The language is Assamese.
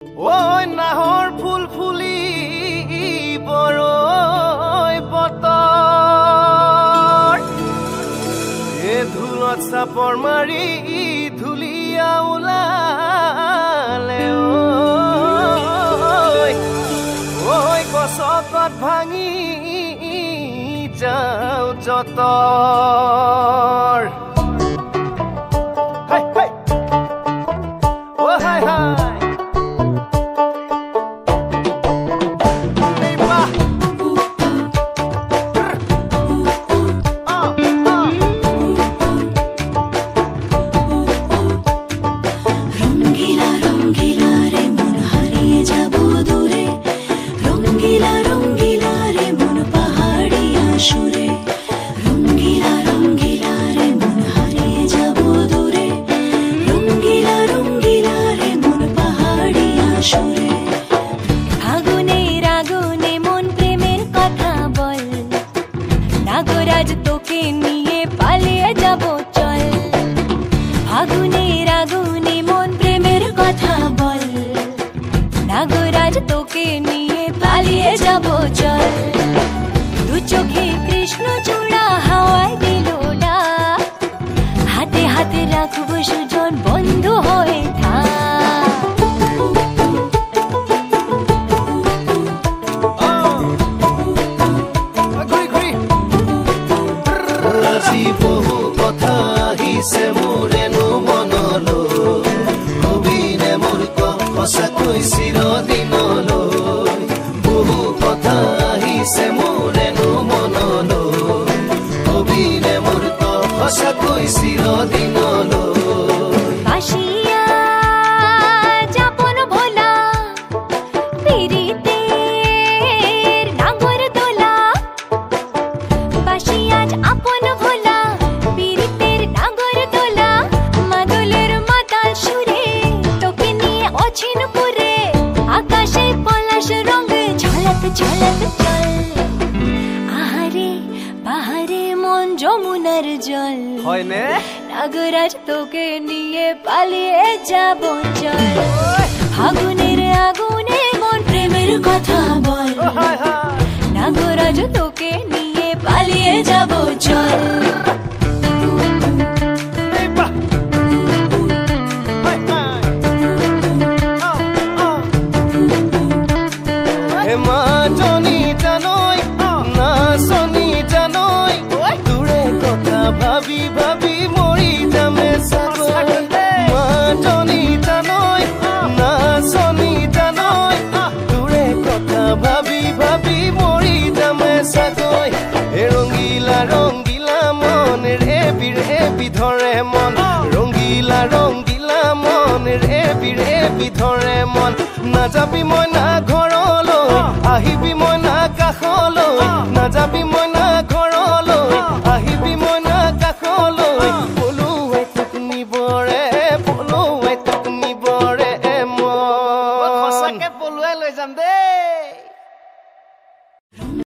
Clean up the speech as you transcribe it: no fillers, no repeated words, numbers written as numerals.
ওই নাহৰ ফুল ফুলি বৰৈ বতৰ এ ধুলত চাপৰ মাৰি ধুলিয়া ওলালে ঐ গছকত ভাঙি যাও যতৰ নাগরাজ তোকে নিয়ে পালিয়ে যাব চল আগুনের আগুনে মন প্রেমের কথা বল নাগরাজ তোকে নিয়ে পালিয়ে যাব চল ভাবি ভাবি মরি যামে সাগৈ মাজনী জানৈ নাচনী জানৈ তোৰে কথা ভাবি ভাবি মৰি যামে সাগৈ এ ৰঙিলা ৰঙিলা মন ৰেবি ৰেবি ধৰে মন ৰঙিলা ৰঙিলা মন ৰেবি ৰেবি ধৰে মন নাযাবি মই না